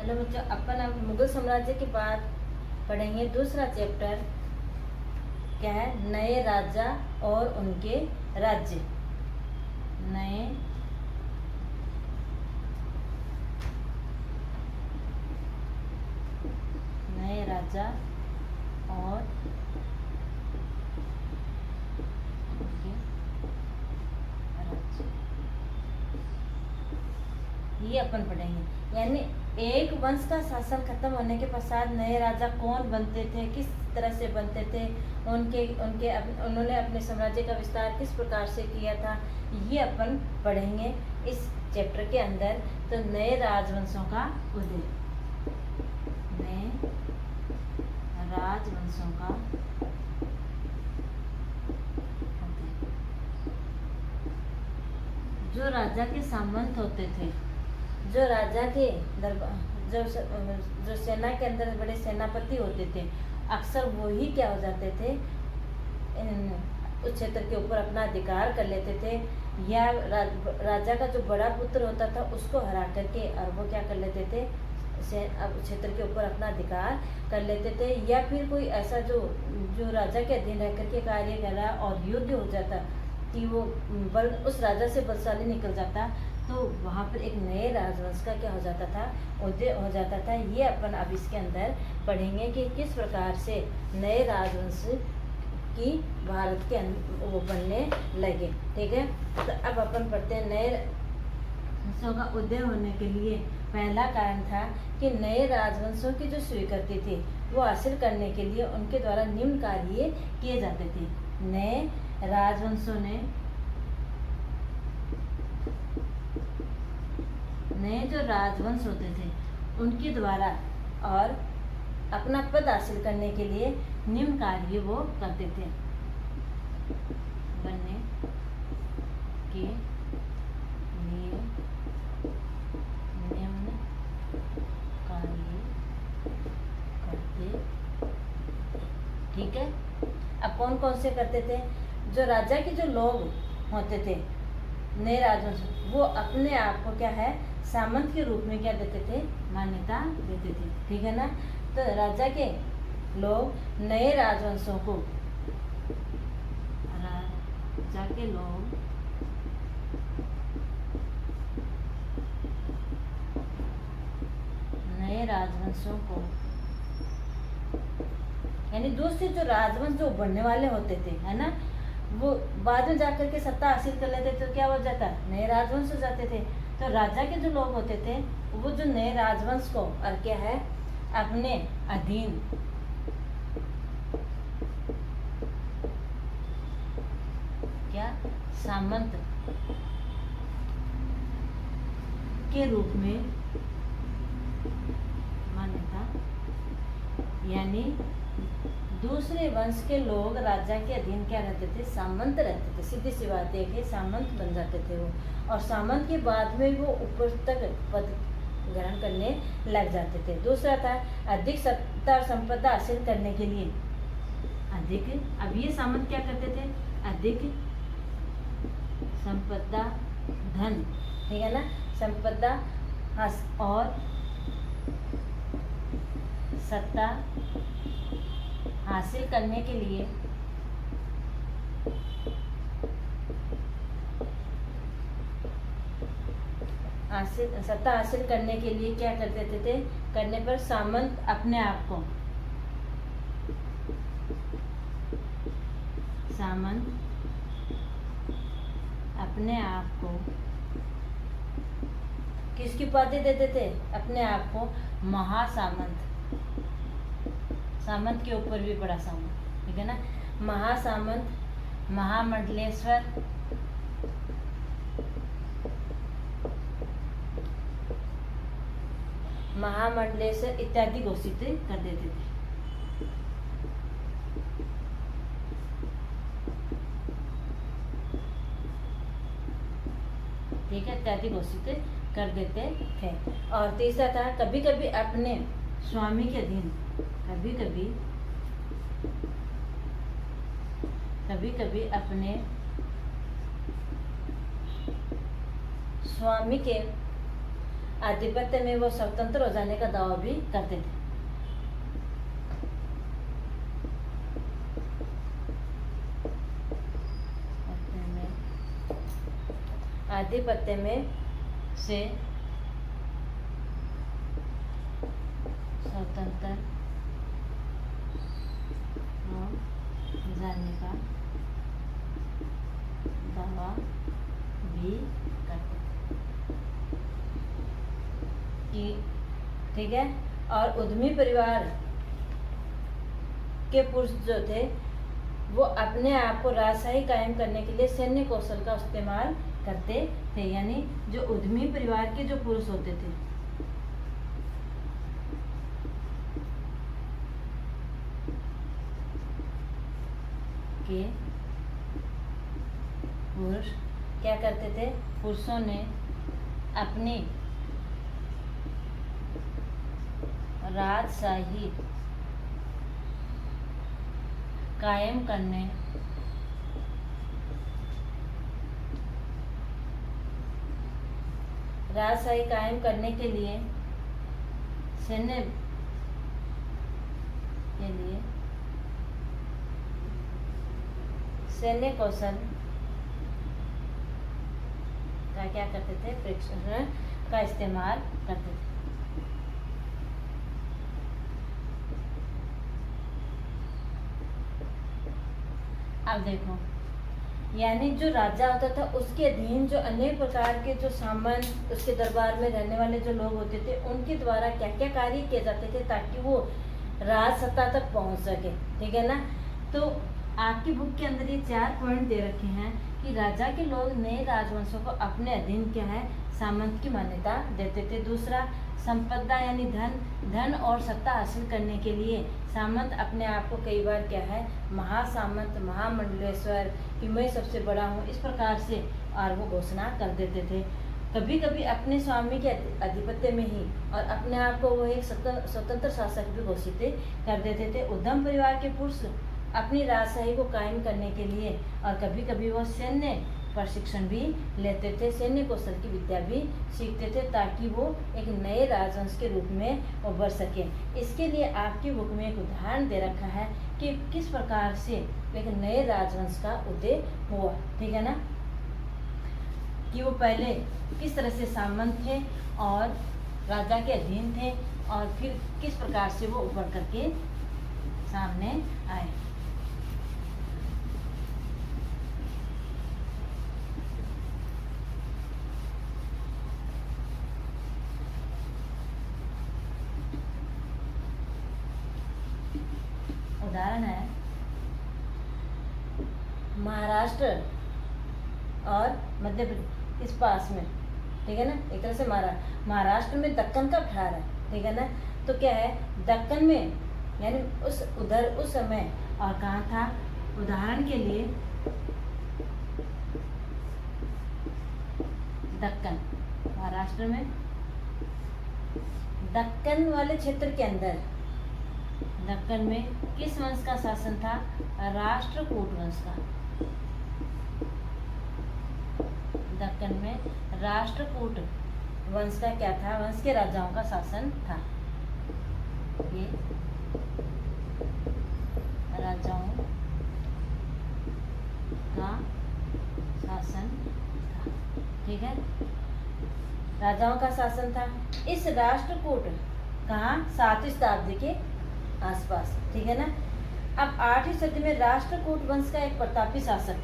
Hello बच्चों, अपन अब मुगल साम्राज्य के बाद पढ़ेंगे दूसरा चैप्टर। क्या है? नए राजा और उनके राज्य। नए राजा और उनके राज्य, ये अपन पढ़ेंगे। यानी एक वंश का शासन खत्म होने के पश्चात नए राजा कौन बनते थे, किस तरह से बनते थे, उन्होंने अपने साम्राज्य का विस्तार किस प्रकार से किया था, ये अपन पढ़ेंगे इस चैप्टर के अंदर। तो नए राजवंशों का उदय, नए राजवंशों का उदय। जो राजा के सामंत होते थे, जो राजा के दरबार, जो सेना के अंदर बड़े सेनापति होते थे, अक्सर वो ही क्या हो जाते थे, उस क्षेत्र के ऊपर अपना अधिकार कर लेते थे। या राजा का जो बड़ा पुत्र होता था उसको हरा करके और वो क्या कर लेते थे, क्षेत्र के ऊपर अपना अधिकार कर लेते थे। या फिर कोई ऐसा जो राजा के अधीन रह करके कार्य कर रहा और युद्ध हो जाता कि वो उस राजा से बलशाली निकल जाता, तो वहाँ पर एक नए राजवंश का क्या हो जाता था, उदय हो जाता था। ये अपन अब इसके अंदर पढ़ेंगे कि किस प्रकार से नए राजवंश की भारत के वो बनने लगे। ठीक है, तो अब अपन पढ़ते हैं। नए राजवंशों का उदय होने के लिए पहला कारण था कि नए राजवंशों की जो स्वीकृति थी वो हासिल करने के लिए उनके द्वारा निम्न कार्य किए जाते थे। नए राजवंशों ने, नए जो राजवंश होते थे उनके द्वारा और अपना पद हासिल करने के लिए निम्न कार्य वो करते थे। बनने के लिए निम्न कार्य करते। ठीक है, अब कौन कौन से करते थे? जो राजा के जो लोग होते थे नए राजवंश, वो अपने आप को क्या है, सामंत के रूप में क्या देते थे, मान्यता देते थे। ठीक है ना, तो राजा के लोग नए राजवंशों को, राजा के लोग नए राजवंशों को, यानी दूसरे जो राजवंश जो बनने वाले होते थे, है ना, वो बाद में जाकर के सत्ता हासिल कर लेते तो क्या हो जाता, नए राजवंश हो जाते थे। तो राजा के जो लोग होते थे वो जो नए राजवंश को और क्या है, अपने अधीन क्या सामंत के रूप में मान्यता, यानी दूसरे वंश के लोग राजा के अधीन क्या रहते थे, सामंत रहते थे। सीधी सी बात है कि सामंत बन जाते थे वो, और सामंत के बाद में वो ऊपर तक पद ग्रहण करने लग जाते थे। दूसरा था अधिक सत्ता और संपदा हासिल करने के लिए अधिक, अब ये सामंत क्या करते थे, अधिक संपदा धन, ठीक है ना, संपदा और सत्ता हासिल करने के लिए सत्ता हासिल करने के लिए क्या करते थे, करने पर सामंत अपने आप को, सामंत अपने आप को किसकी उपाधि देते थे, अपने आप को महासामंत, सामंत के ऊपर भी बड़ा सामंत, ठीक है ना, महासामंत, महामंडलेश्वर, महामंडलेश्वर इत्यादि घोषित कर देते थे। ठीक है, इत्यादि घोषित कर देते थे। और तीसरा था कभी कभी अपने स्वामी के अधीन, कभी कभी अपने स्वामी के आधिपत्य में वो स्वतंत्र हो जाने का दावा भी करते थे। आधिपत्य में से स्वतंत्र हो जाने का दावा भी करते थे कि ठीक है। और उद्यमी परिवार के पुरुष जो थे वो अपने आप को राजशाही कायम करने के लिए सैन्य कौशल का इस्तेमाल करते थे। यानी जो उद्यमी परिवार के जो पुरुष होते थे के पुरुष क्या करते थे, पुरुषों ने अपनी राजशाही कायम करने के लिए सैन्य कौशल का क्या करते थे, प्रशिक्षण का इस्तेमाल करते थे। अब देखो, यानी जो राजा होता था उसके अधीन जो अनेक प्रकार के जो सामंत, उसके दरबार में रहने वाले जो लोग होते थे, उनके द्वारा क्या क्या कार्य किए जाते थे ताकि वो राज सत्ता तक पहुंच सके। ठीक है ना। तो आपकी बुक के अंदर ये 4 पॉइंट दे रखे हैं कि राजा के लोग नए राजवंशों को अपने अधीन क्या है, सामंत की मान्यता देते थे। दूसरा, संपदा यानी धन और सत्ता हासिल करने के लिए सामंत अपने आप को कई बार क्या है, महासामंत, महामंडलेश्वर, कि मैं सबसे बड़ा हूँ, इस प्रकार से और वो घोषणा कर देते थे। कभी कभी अपने स्वामी के आधिपत्य में ही और अपने आप को वो एक स्वतंत्र शासक भी घोषित कर देते थे। उद्यम परिवार के पुरुष अपनी राजशाही को कायम करने के लिए और कभी कभी वो सैन्य प्रशिक्षण भी लेते थे, सैन्य कौशल की विद्या भी सीखते थे ताकि वो एक नए राजवंश के रूप में उभर सके। इसके लिए आपकी बुक में एक उदाहरण दे रखा है कि किस प्रकार से एक नए राजवंश का उदय हुआ। ठीक है ना, कि वो पहले किस तरह से सामंत थे और राजा के अधीन थे और फिर किस प्रकार से वो उभर करके सामने आए। उदाहरण है महाराष्ट्र और मध्य प्रदेश, इस पास में। ठीक है ना, एक तरह से महाराष्ट्र में दक्कन का पठार है। ठीक है ना, तो क्या है, दक्कन में यानी उस समय और कहाँ था, उदाहरण के लिए दक्कन, महाराष्ट्र में दक्कन वाले क्षेत्र के अंदर दक्कन में किस वंश का शासन था, राष्ट्रकूट वंश का। दक्कन में राष्ट्रकूट वंश का क्या था, वंश के राजाओं का शासन था। ये राजाओं का शासन था। ठीक है, राजाओं का शासन था। इस राष्ट्रकूट कहाँ, 7वीं शताब्दी के आसपास। ठीक है ना। अब 8वीं सदी में राष्ट्रकूट वंश का एक प्रतापी शासक,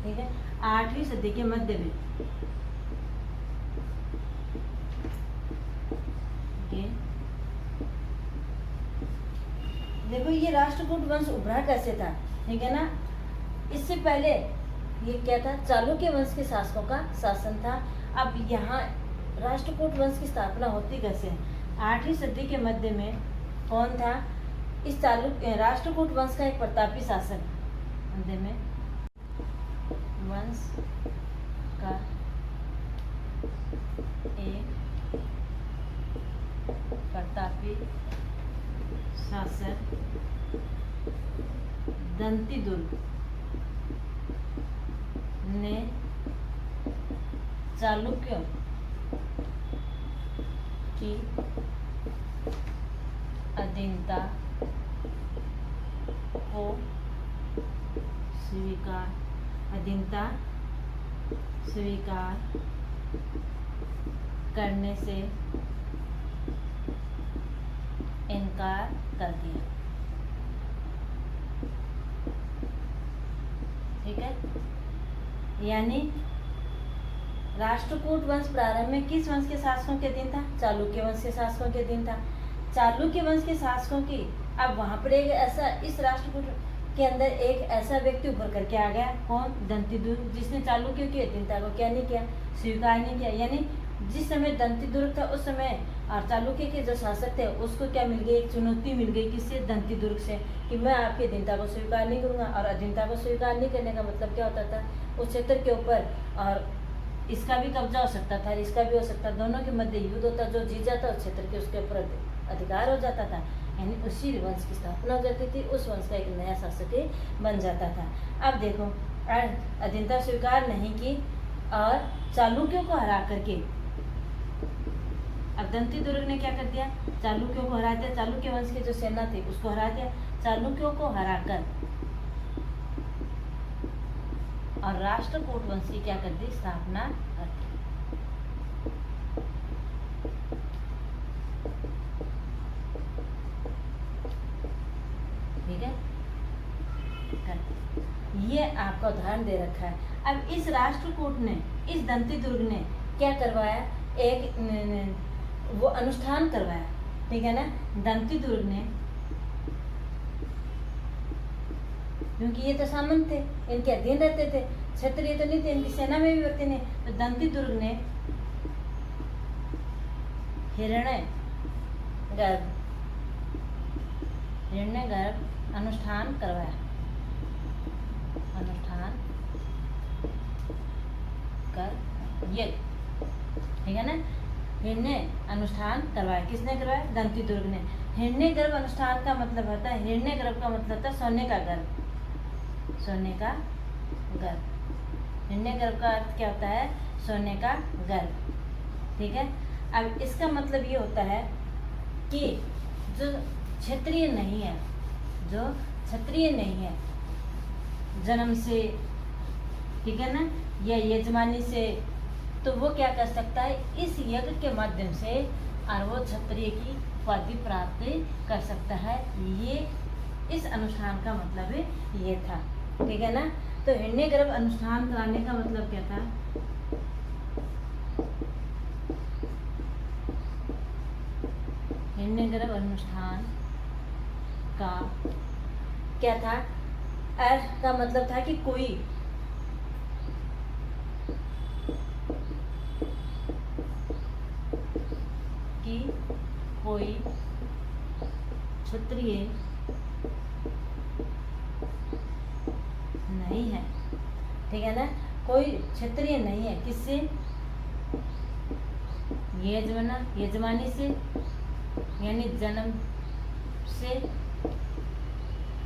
ठीक है, 8वीं सदी के मध्य में देखो ये राष्ट्रकूट वंश उभरा कैसे था। ठीक है ना, इससे पहले ये क्या था, चालुक्य वंश के शासकों का शासन था। अब यहाँ राष्ट्रकूट वंश की स्थापना होती कैसे, 8वीं सदी के मध्य में कौन था, इस राष्ट्रकूट वंश का एक प्रतापी शासक, मध्य में वंश का एक प्रतापी शासक दंतिदुर्ग ने चालुक्य की अधीनता को स्वीकार करने से इनकार कर दिया। ठीक है, यानी राष्ट्रकूट वंश प्रारंभ में किस वंश के शासकों के अधीन था? चालुक्य वंश के शासकों के अधीन था। चालुक्य वंश के शासकों की अब वहां पर एक ऐसा, इस राष्ट्रकूट के अंदर एक ऐसा व्यक्ति उभर करके आ गया, कौन? दंतिदुर्ग, जिसने चालुक्यों की अधीनता को क्या नहीं किया? स्वीकार नहीं किया। यानी जिस समय दंतिदुर्ग था उस समय और चालुक्य के जो शासक थे उसको क्या मिल गई? एक चुनौती मिल गई। किससे? दंतिदुर्ग से, कि मैं आपकी अधीनता को स्वीकार नहीं करूंगा। और अधीनता को स्वीकार नहीं करने का मतलब क्या होता था? उस क्षेत्र के ऊपर और इसका भी कब्जा हो सकता था, इसका भी हो सकता, दोनों के मध्य युद्ध होता, जो जीत जाता उस क्षेत्र के उसके ऊपर अधिकार हो जाता था। यानी उसी वंश की स्थापना हो जाती थी, उस वंश का एक नया शासक बन जाता था। अब देखो, अधीनता स्वीकार नहीं की और चालुक्यों को हरा करके, अब दंतिदुर्ग ने क्या कर दिया? चालुक्यों को हरा दिया। चालुक्य वंश की जो सेना थी उसको हरा दिया। चालुक्यों को हराकर और राष्ट्रकूट वंश की क्या कर दी? स्थापना कर दी। ठीक है, ये आपका उदाहरण दे रखा है। अब इस राष्ट्रकूट ने, इस दंतिदुर्ग ने क्या करवाया? एक वो अनुष्ठान करवाया। ठीक है ना, दंतिदुर्ग ने, क्योंकि ये तो सामंत थे, इनके अधीन रहते थे, क्षत्रिय तो नहीं थे, इनकी सेना में भी भर्ती नहीं। तो दंतिदुर्ग ने हिरण्यगर्भ अनुष्ठान करवाया। अनुष्ठान कर यज्ञ, ठीक है ना, हिरण्य अनुष्ठान करवाया। किसने करवाया? दंतिदुर्ग ने। हिरण्यगर्भ अनुष्ठान का मतलब होता है, हिरण्यगर्भ का मतलब होता है सोने का गर्भ। सोने का गर्भ, हिरण्यगर्भ का अर्थ क्या होता है? सोने का गर्भ। ठीक है, अब इसका मतलब ये होता है कि जो क्षत्रिय नहीं है, जो क्षत्रिय नहीं है जन्म से, ठीक है ना, या यजमानी से, तो वो क्या कर सकता है? इस यज्ञ के माध्यम से और वो क्षत्रिय की उपाधि प्राप्त कर सकता है। ये इस अनुष्ठान का मतलब ये था। ठीक है ना, तो हिरण्यगर्भ अनुष्ठान कराने का मतलब क्या था? हिरण्यगर्भ अनुष्ठान का क्या था? अर्थ का मतलब था कि कोई क्षत्रिय नहीं है। ठीक है ना, कोई क्षत्रिय नहीं है। किससे? यजमानी से, यानी जन्म से।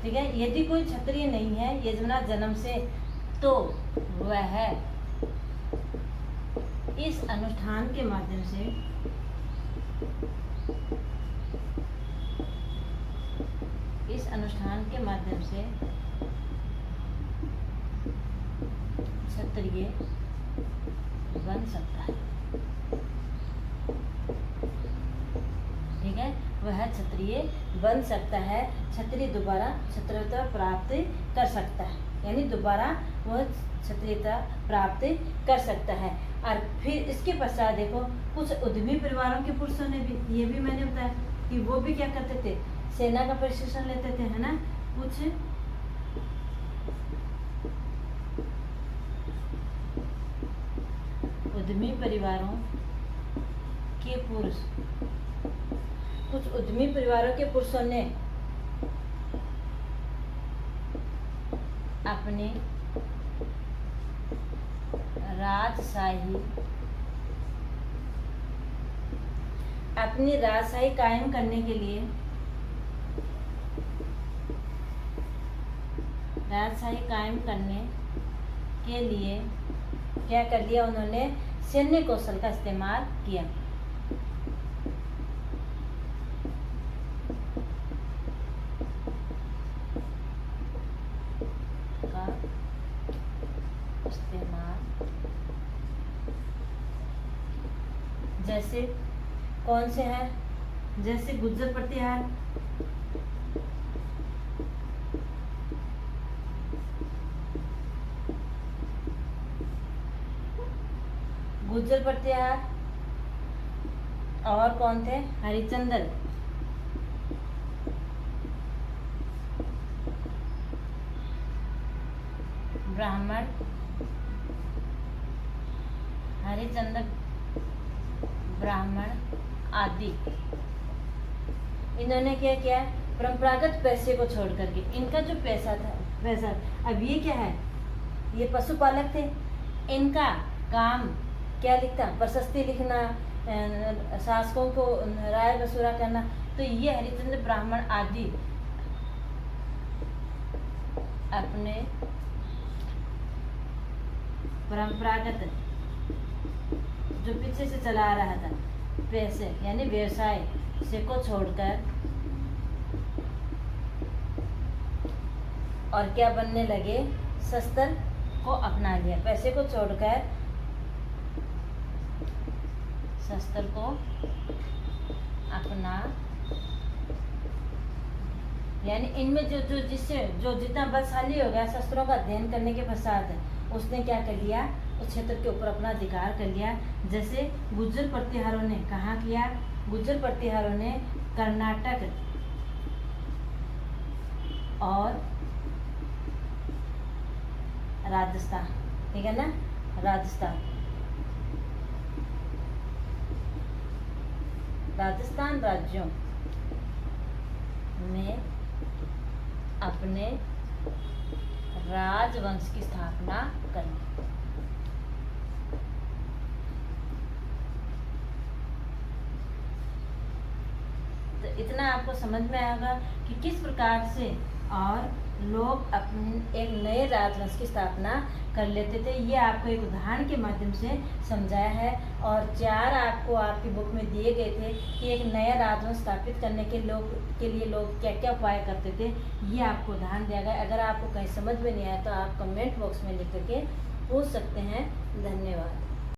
ठीक है, यदि कोई क्षत्रिय नहीं है यजमाना जन्म से, तो वह इस अनुष्ठान के माध्यम से क्षत्रिय बन सकता है। ठीक है, वह क्षत्रिय बन सकता है। क्षत्रिय दोबारा क्षत्रियता प्राप्त कर सकता है, यानी दोबारा वह क्षत्रियता प्राप्त कर सकता है। और फिर इसके पश्चात देखो, कुछ उद्यमी परिवारों के पुरुषों ने भी, ये भी मैंने बताया कि वो भी क्या करते थे? सेना का प्रशिक्षण लेते थे, है ना। कुछ उद्यमी परिवारों के पुरुष, कुछ उद्यमी परिवारों के पुरुषों ने अपने राजशाही कायम करने के लिए क्या कर लिया? उन्होंने सैन्य कौशल का इस्तेमाल किया। जैसे कौन से हैं, जैसे गुज्जर प्रतिहार, गुज्जर प्रतिहार, और कौन थे, हरिचंद्र, ब्राह्मण, हरिचंद्र ब्राह्मण आदि। इन्होंने क्या किया, परंपरागत पैसे को छोड़ करके इनका जो पैसा था, अब ये क्या है, ये पशुपालक थे, इनका काम क्या लिखता, प्रशस्ति लिखना, शासकों को राय वसूला करना। तो ये हरिचंद्र ब्राह्मण आदि अपने परंपरागत जो पीछे से चला आ रहा था पैसे यानी व्यवसाय से को छोड़कर और क्या बनने लगे, शस्त्र को अपना लिया। पैसे को छोड़कर शस्त्र को अपना, यानी इनमें जो जितना बलशाली हो गया शस्त्रों का अध्ययन करने के पश्चात उसने क्या कर लिया, उस क्षेत्र के ऊपर अपना अधिकार कर लिया। जैसे गुज्जर प्रतिहारों ने कहाँ किया, गुज्जर प्रतिहारों ने कर्नाटक और राजस्थान, ठीक है ना, राजस्थान राज्यों में अपने राजवंश की स्थापना करी। तो इतना आपको समझ में आएगा कि किस प्रकार से और लोग अपने एक नए राजवंश की स्थापना कर लेते थे। ये आपको एक उदाहरण के माध्यम से समझाया है। और 4 आपको आपकी बुक में दिए गए थे कि एक नया राजवंश स्थापित करने के लिए लोग क्या क्या उपाय करते थे, ये आपको उदाहरण दिया गया। अगर आपको कहीं समझ में नहीं आया तो आप कमेंट बॉक्स में लिख करके पूछ सकते हैं। धन्यवाद।